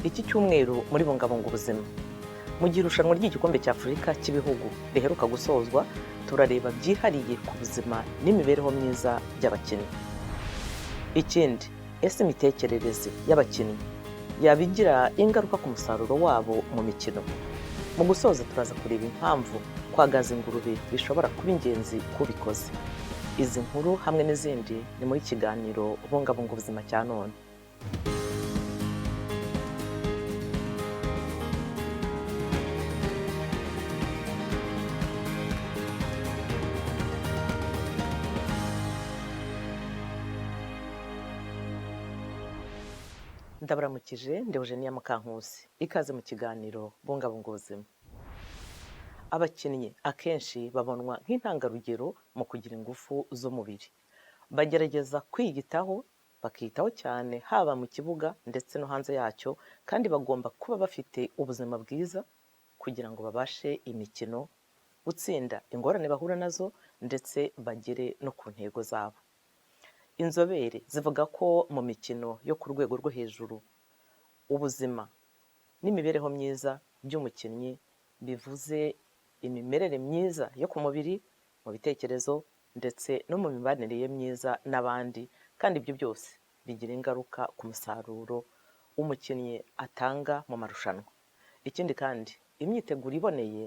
iki cyumweru muri bungabunga ubuzima. Mu gihe irushanwa ry'igikombe cy'Afurika cy'ibihugu riheruka gusozwa, turareba byihariye ku buzima n'imibereho myiza by'abakinnyi. Ikindi, ese imitekerereze y'abakinnyi yabigira ingaruka ku musaruro wabo mu mikino? Mu gusoza turaza kureba impamvu kwagaza ingurube bishobora kuba ingenzi kubikoze. Izi nkuru hamwe n'izindi ni muri kiganiro Bungabunga Ubuzima cya none. Ndabaramukije, ndi Eugenia Mukankusi. Ikaze mu kiganiro Bungabunga Ubuzima. Abakinnyi akenshi babonwa nk'intangarugero mu kugira ingufu z'umubiri. Bagerageza kwiyitaho, bakitaho cyane haba mu kibuga ndetse no hanze yacyo, kandi bagomba kuba bafite ubuzima bwiza kugira ngo babashe imikino, gutsinda ingorane bahura nazo ndetse bagere no ku ntego zabo. Inzobere zivuga ko mu mikino yo ku rwego rwo hejuru, ubuzima n'imibereho myiza by'umukinnyi bivuze imimerere myiza yo ku mubiri, mu bitekerezo ndetse no mu mibanire ye myiza n'abandi, kandi ibyo byose bigira ingaruka ku musaruro umukinnyi atanga mu marushanwa. Ikindi kandi, imyiteguro iboneye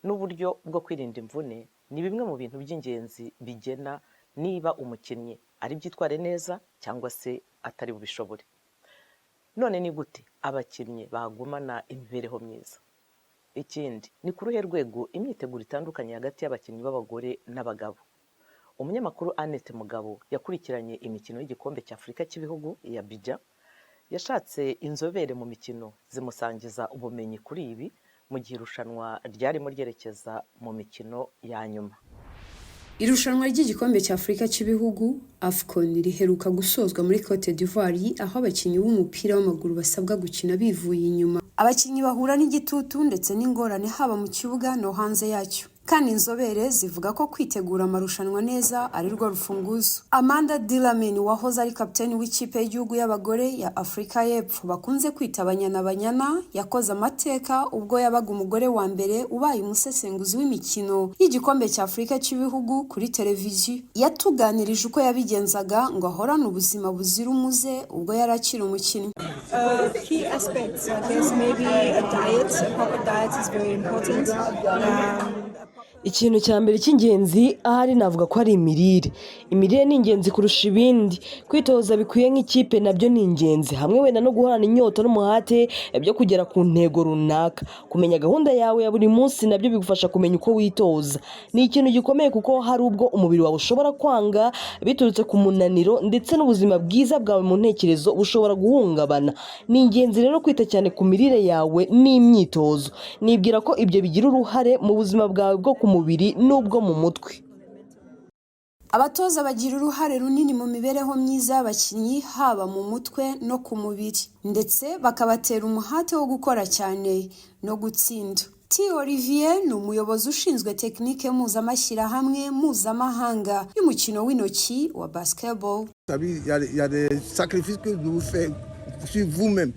n'uburyo bwo kwirinda imvune ni bimwe mu bintu by'ingenzi bigena niba umukinnyi ari byitware neza cyangwa se atari bubishobore. None ni gute abakinnyi bagumana imibereho myiza? Ikindi, ni ku ruhe rwego imyiteguro itandukanye hagati y'abakinnyi b'abagore n'abagabo? Umunyamakuru Annette Mugabo yakurikiranye imikino y'igikombe cy'Afurika cy'ibihugu ya Bija, yashatse inzobere mu mikino zimusangiza ubumenyi kuri ibi mu gihe irushanwa ryarimo ryerekeza mu mikino ya nyuma. Irushanwa ry'igikombe cy'Afurika cy'ibihugu AFCON riheruka gusozwa muri Kote Divuwari, aho abakinnyi b'umupira w'amaguru basabwa gukina bivuye inyuma. Abakinnyi bahura n'igitutu ndetse n'ingorane haba mu kibuga no hanze yacyo, kandi inzobere zivuga ko kwitegura amarushanwa neza ari rwo rufunguzo. Amanda Dilamin wahoze ari kapiteni w'ikipe y'igihugu y'abagore ya Afurika y'Epfo bakunze kwita banyana, yakoze amateka ubwo yabaga umugore wa mbere ubaye umusesenguzi w'imikino y'igikombe cy'Afurika cy'ibihugu kuri televiziyo. Yatuganirije uko yabigenzaga ngo ahorane ubuzima buzira umuze ubwo yari akiri umukinnyi. Key aspects, I guess maybe a diet, a proper diet is very important. Ikintu cya mbere cy'ingenzi ahari navuga ko ari imirire. Imirire ni ingenzi kurusha ibindi. Kwitoza bikwiye nk'ikipe nabyo ni ingenzi, hamwe wenda no guhorana inyota n'umuhate byo kugera ku ntego runaka. Kumenya gahunda yawe ya buri munsi nabyo bigufasha kumenya uko witoza. Ni ikintu gikomeye kuko hari ubwo umubiri wawe ushobora kwanga biturutse ku munaniro, ndetse n'ubuzima bwiza bwawe mu ntekerezo bushobora guhungabana. Ni ingenzi rero kwita cyane ku mirire yawe n'imyitozo. Nibwira ko ibyo bigira uruhare mu buzima bwawe bwo ku mubiri n'ubwo mu mutwe. Abatoza bagira uruhare runini mu mibereho myiza y'abakinnyi, haba mu mutwe no ku mubiri, ndetse bakabatera umuhate wo gukora cyane no gutsinda. T. Olivier ni umuyobozi ushinzwe tekinike mpuzamahanga y'umukino w'intoki wa basketball. Il y a des sacrifices que vous faites sur vous-même.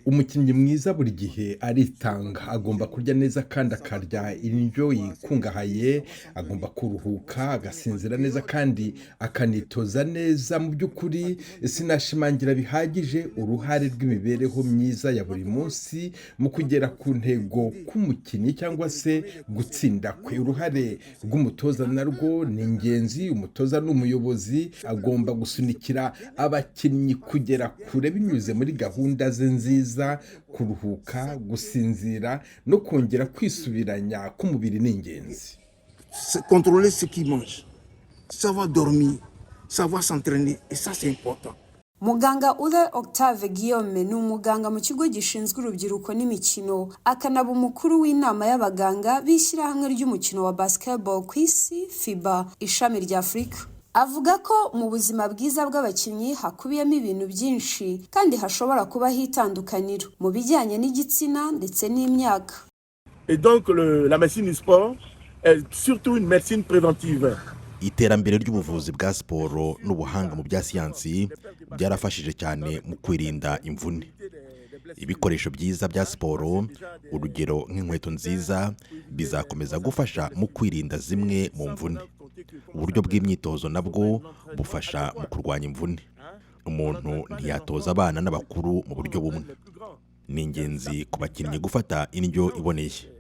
Umukinnyi mwiza buri gihe aritanga, agomba kurya neza kandi akarya indyo ikungahaye, agomba kuruhuka, agasinzira neza kandi akanitoza neza. Mu by'ukuri sinashimangira bihagije uruhare rw'imibereho myiza ya buri munsi mu kugera ku ntego k'umukinnyi cyangwa se gutsinda kwe. Uruhare rw'umutoza narwo ni ingenzi. Umutoza n'umuyobozi agomba gusunikira abakinnyi kugera kure binyuze muri gahunda ze nziza. Kuruhuka, gusinzira no kongera kwisubiranya k'umubiri ni ingenzi. Contrôler ce qu'il mange, savoir dormir, savoir s'entraîner, et ça c'est important. Muganga Ule Octave Guillaume ni umuganga mu kigo gishinzwe urubyiruko n'imikino, akanaba umukuru w'inama y'abaganga b'ishyirahamwe ry'umukino wa basketball ku isi FIBA ishami rya Afurika. Avuga ko mu buzima bwiza bw'abakinnyi hakubiyemo ibintu byinshi, kandi hashobora kubaho itandukaniro mu bijyanye n'igitsina ndetse n'imyaka. Et donc la médecine du sport est surtout une médecine préventive. iterambere ry'ubuvuzi bwa siporo n'ubuhanga mu bya siyansi byarafashije cyane mu kwirinda imvune. Ibikoresho byiza bya siporo, urugero nk'inkweto nziza, bizakomeza gufasha mu kwirinda zimwe mu mvune. Uburyo bw'imyitozo nabwo bufasha mu kurwanya imvune. Umuntu ntiyatoza abana n'abakuru mu buryo bumwe. Ni ingenzi ku bakinnyi gufata indyo iboneye.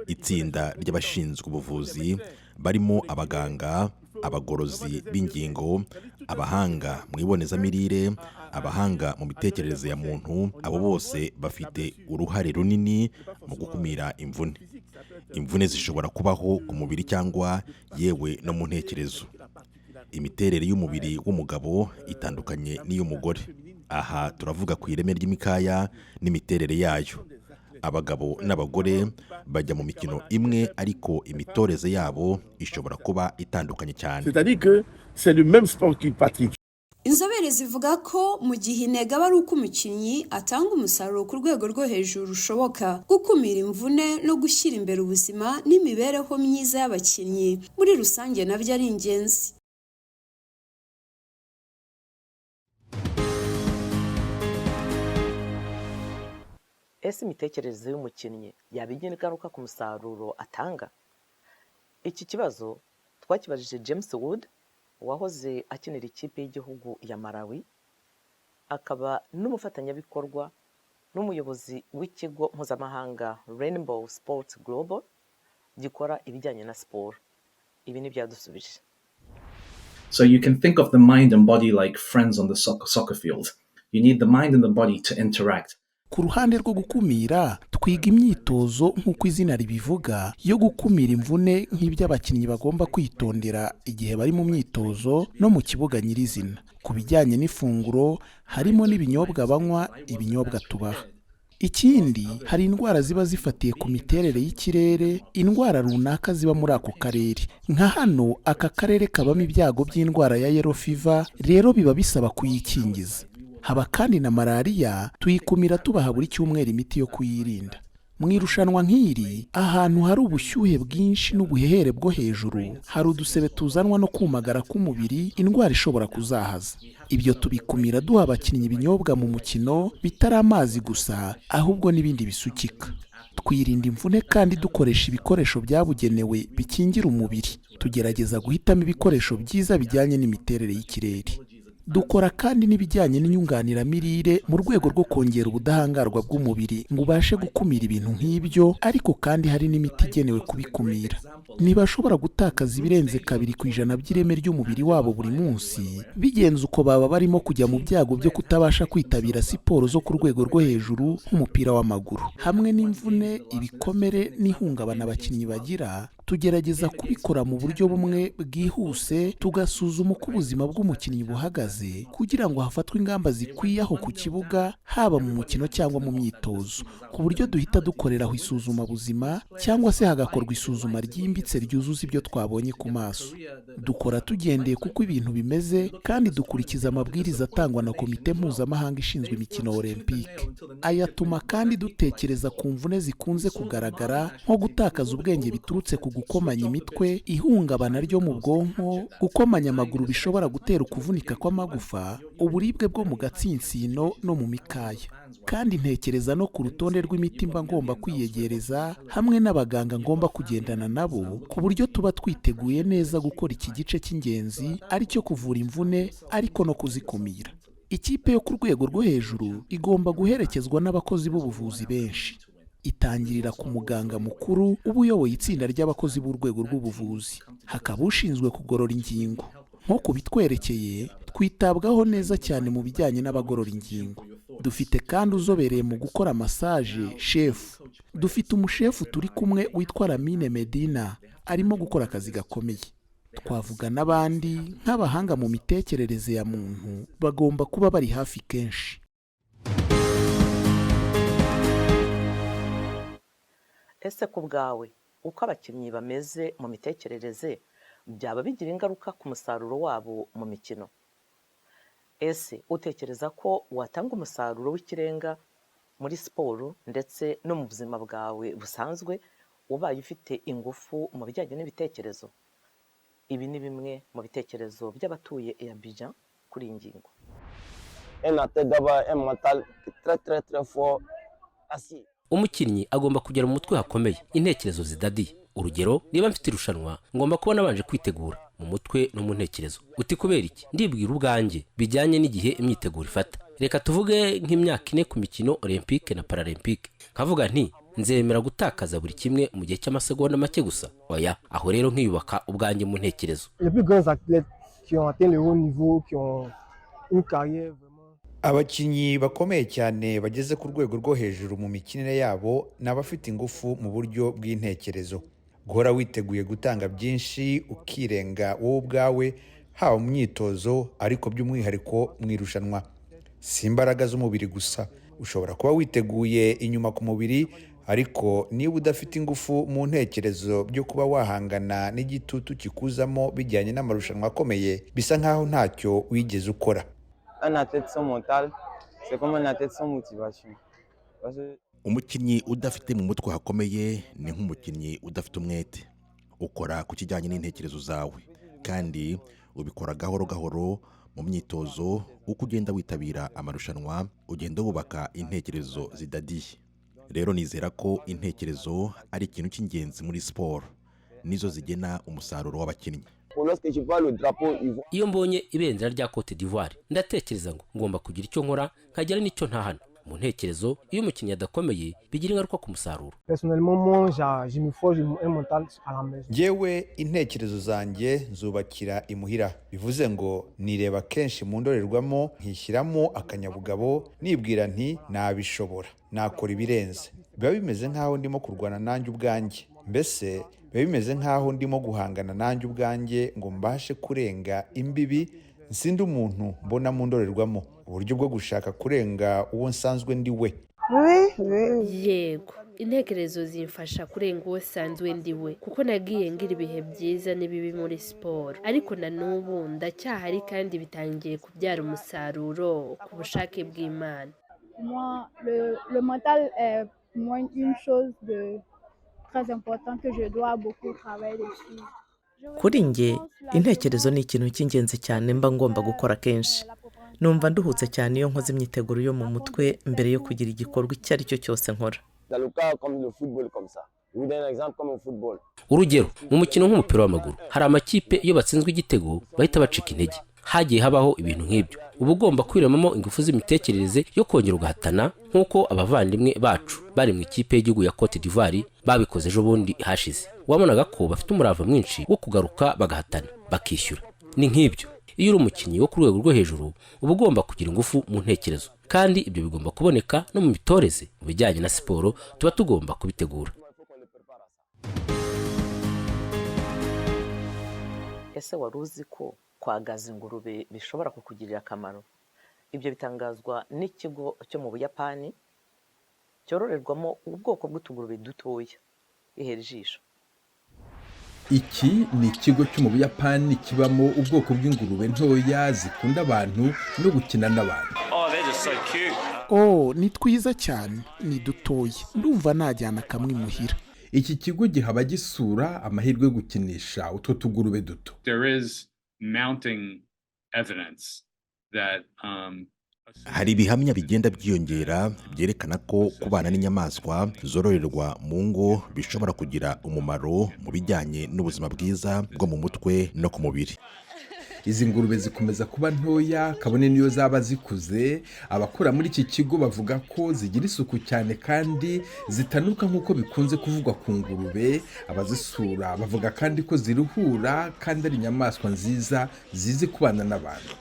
Itsinda ry'abashinzwe ubuvuzi barimo abaganga, abagorozi b'ingingo, abahanga mu ibonezamirire, abahanga mu mitekerereze ya muntu, abo bose bafite uruhare runini mu gukumira imvune. Imvune zishobora kubaho ku mubiri cyangwa yewe no mu ntekerezo. Imiterere y'umubiri w'umugabo itandukanye n'iy'umugore. Aha turavuga ku ireme ry'imikaya n'imiterere yayo. Abagabo n'abagore bajya mu mikino imwe ariko imitoreze yabo ishobora kuba itandukanye cyane. C'est-à-dire que c'est le même sport qu'ils pratiquent. Inzobere zivuga ko mu gihe intego aba ari uko umukinnyi atanga umusaruro ku rwego rwo hejuru rushoboka, gukumira imvune no gushyira imbere ubuzima n'imibereho myiza y'abakinnyi muri rusange nabyo ari ingenzi. Ese imitekerereze y'umukinnyi yabigira ingaruka ku musaruro atanga? Iki kibazo twakibajije James Wood, wahoze akinira ikipe y'igihugu ya Malawi, akaba n'umufatanyabikorwa n'umuyobozi w'ikigo mpuzamahanga Rainbow Sports Global gikora ibijyanye na siporo. Ibi ni byadusubije. So you can think of the mind and body like friends on the soccer field. You need the mind and the body to interact. Ku ruhande rwo gukumira, twiga imyitozo nk'uko izina ribivuga yo gukumira imvune nk'ibyo abakinnyi bagomba kwitondera igihe bari mu myitozo no mu kibuga nyirizina. Ku bijyanye n'ifunguro, harimo n'ibinyobwa banywa, ibinyobwa tubaha. Ikindi, hari indwara ziba zifatiye ku miterere y'ikirere, indwara runaka ziba muri ako karere. Nka hano, aka karere kabamo ibyago by'indwara ya yellow fever, rero biba bisaba kuyikingiza. Haba kandi na malariya, tuyikumira tubaha buri cyumweru imiti yo kuyirinda. Mu irushanwa nk'iri, ahantu hari ubushyuhe bwinshi n'ubuhehere bwo hejuru, hari udusebe tuzanwa no kumagara k'umubiri, indwara ishobora kuzahaza. Ibyo tubikumira duha abakinnyi ibinyobwa mu mukino bitari amazi gusa, ahubwo n'ibindi bisukika. Twirinda imvune kandi dukoresha ibikoresho byabugenewe bikingira umubiri. Tugerageza guhitamo ibikoresho byiza bijyanye n'imiterere y'ikirere. Dukora kandi n'ibijyanye n'inyunganiramirire mu rwego rwo kongera ubudahangarwa bw'umubiri ngo ubashe gukumira ibintu nk'ibyo, ariko kandi hari n'imiti igenewe kubikumira. Ntibashobora gutakaza ibirenze 2% by'ireme ry'umubiri wabo buri munsi, bigenze uko baba barimo kujya mu byago byo kutabasha kwitabira siporo zo ku rwego rwo hejuru nk'umupira w'amaguru. Hamwe n'imvune, ibikomere n'ihungabana abakinnyi bagira, tugerageza kubikora mu buryo bumwe bwihuse, tugasuzuma uko ubuzima bw'umukinnyi buhagaze kugira ngo hafatwe ingamba zikwiye aho ku kibuga, haba mu mukino cyangwa mu myitozo, ku buryo duhita dukorera aho isuzuma buzima cyangwa se hagakorwa isuzuma ryimbitse ryuzuza ibyo twabonye ku maso. Dukora tugendeye kuko ibintu bimeze kandi dukurikiza amabwiriza atangwa na komite mpuzamahanga ishinzwe imikino olympique. Aya atuma kandi dutekereza ku mvune zikunze kugaragara nko gutakaza ubwenge biturutse ku gukomanya imitwe, ihungabana ryo mu bwonko, gukomanya amaguru bishobora gutera ukuvunika kw'amagufa, uburibwe bwo mu gatsinsino no mu mikaya. Kandi ntekereza no ku rutonde rw'imiti mba ngomba kwiyegereza hamwe n'abaganga ngomba kugendana nabo, ku buryo tuba twiteguye neza gukora iki gice cy'ingenzi ari cyo kuvura imvune ariko no kuzikumira. Ikipe yo ku rwego rwo hejuru igomba guherekezwa n'abakozi b'ubuvuzi benshi. Itangirira ku muganga mukuru uba uyoboye itsinda ry'abakozi b'urwego rw'ubuvuzi, hakaba ushinzwe kugorora ingingo. Nko kubitwerekeye, twitabwaho neza cyane mu bijyanye n'abagorora ingingo. Dufite kandi uzobereye mu gukora massage, shefu. Dufite umushefu turi kumwe witwa Lamine Medina, arimo gukora akazi gakomeye. Twavuga n'abandi nk'abahanga mu mitekerereze ya muntu, bagomba kuba bari hafi kenshi. Ese ku bwawe, uko abakinnyi bameze mu mitekerereze byaba bigira ingaruka ku musaruro wabo mu mikino? Ese utekereza ko watanga umusaruro w'ikirenga muri siporo ndetse no mu buzima bwawe busanzwe ubaye ufite ingufu mu bijyanye n'ibitekerezo? ibi ni bimwe mu bitekerezo by'abatuye Abidjan kuri iyi ngingo. Umukinnyi agomba kugera mu mutwe hakomeye, intekerezo zidadiye. Urugero, niba mfite irushanwa ngomba kuba nabanje kwitegura mu mutwe no mu ntekerezo. Uti kubera iki? Ndibwira ubwanjye bijyanye n'igihe imyiteguro ifata. Reka tuvuge nk'imyaka 4 ku mikino Olympique na Paralympique. Nkavuga nti nzemera gutakaza buri kimwe mu gihe cy'amasegonda make gusa. Oya, aho rero nkiyubaka ubwanjye mu ntekerezo. Abakinnyi bakomeye cyane bageze ku rwego rwo hejuru mu mikinire yabo n'abafite ingufu mu buryo bw'intekerezo. Guhora witeguye gutanga byinshi ukirenga wowe ubwawe, haba mu myitozo ariko by'umwihariko mu irushanwa. Si imbaraga z'umubiri gusa, ushobora kuba witeguye inyuma ku mubiri, ariko niba udafite ingufu mu ntekerezo byo kuba wahangana n'igitutu kikuzamo bijyanye n'amarushanwa akomeye, bisa nkaho ntacyo wigeze ukora. Umukinnyi udafite mu mutwe hakomeye ni nk'umukinnyi udafite umwete. Ukora ku kijyanye n'intekerezo zawe kandi ubikora gahoro gahoro mu myitozo. Uko ugenda witabira amarushanwa ugenda wubaka intekerezo zidadiye. Rero nizera ko intekerezo ari ikintu cy'ingenzi muri siporo, nizo zigena umusaruro w'abakinnyi. Iyo mbonye ibendera rya Kote Divuwari ndatekereza ngo ngomba kugira icyo nkora nkagera n'icyo ntahana. Mu ntekerezo iyo umukinnyi adakomeye bigira ingaruka ku musaruro. Jewe intekerezo zanjye nzubakira imuhira, bivuze ngo nireba kenshi mu ndorerwamo, nkishyiramo akanyabugabo, nibwira nti nabishobora, nakora ibirenze. Biba bimeze nkaho ndimo kurwana nanjye ubwanjye, mbese biba bimeze nkaho ndimo guhangana nanjye ubwanjye ngo mbashe kurenga imbibi nsinde umuntu mbona mu ndorerwamo, uburyo bwo gushaka kurenga uwo nsanzwe ndi we. Yego, intekerezo zimfasha kurenga uwo nsanzwe ndi we, kuko nagiye ngira ibihe byiza n'ibibi muri siporo, ariko na n'ubu ndacyahari kandi bitangiye kubyara umusaruro ku bushake bw'Imana. Le mental est une chose de très importante que je dois beaucoup travailler dessus. Kuri njye intekerezo ni ikintu cy'ingenzi cyane mba ngomba gukora kenshi. Numva nduhutse cyane iyo nkoze imyiteguro yo mu mutwe mbere yo kugira igikorwa icyo ari cyo cyose nkora. Urugero, mu mukino nk'umupira w'amaguru hari amakipe iyo batsinzwe igitego bahita bacika intege. Hagiye habaho ibintu nk'ibyo. Uba ugomba kwiremamo ingufu z'imitekerereze yo kongera ugahatana, nk'uko abavandimwe bacu bari mu ikipe y'igihugu ya Kote Divuwari babikoze ejo bundi hashize. Wabonaga ko bafite umurava mwinshi wo kugaruka bagahatana bakishyura. Ni nk'ibyo. Iyo uri umukinnyi wo ku rwego rwo hejuru uba ugomba kugira ingufu mu ntekerezo, kandi ibyo bigomba kuboneka no mu mitoreze. Mu bijyanye na siporo tuba tugomba kubitegura. Ese wari uzi ko kwagaza ingurube bishobora kukugirira akamaro? Ibyo bitangazwa n'ikigo cyo mu Buyapani cyororerwamo ubwoko bw'utugurube dutoya. Ihera ijisho. Iki ni ikigo cyo mu Buyapani kibamo ubwoko bw'ingurube ntoya zikunda abantu no gukina n'abantu. Ni twiza cyane, ni dutoya. Ndumva najyana kamwe imuhira. Iki kigo gihaba gisura amahirwe yo gukinisha utwo tugurube duto. Hari ibihamya bigenda byiyongera byerekana ko kubana n'inyamaswa zororerwa mu ngo bishobora kugira umumaro mu bijyanye n'ubuzima bwiza bwo mu mutwe no ku mubiri. Izi ngurube zikomeza kuba ntoya kabone niyo zaba zikuze. Abakora muri iki kigo bavuga ko zigira isuku cyane kandi zitanuka nk'uko bikunze kuvugwa ku ngurube. Abazisura bavuga kandi ko ziruhura kandi ari inyamaswa nziza zizi kubana n'abantu.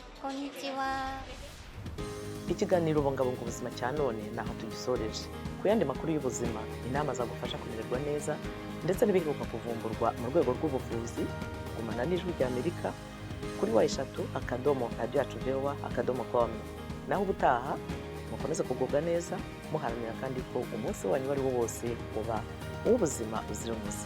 Ikiganiro Bungabunga Ubuzima cya none naho tugisoreje. Ku yandi makuru y'ubuzima, inama zagufasha kumererwa neza ndetse n'ibiheruka kuvumburwa mu rwego rw'ubuvuzi, gumana n'Ijwi ry'Amerika kuri wa_radio@voa.com. Naho ubutaha mukomeze kugubwa neza, muharanira kandi ko umunsi wanyu wari wo wose uba uw'ubuzima buzira umuze.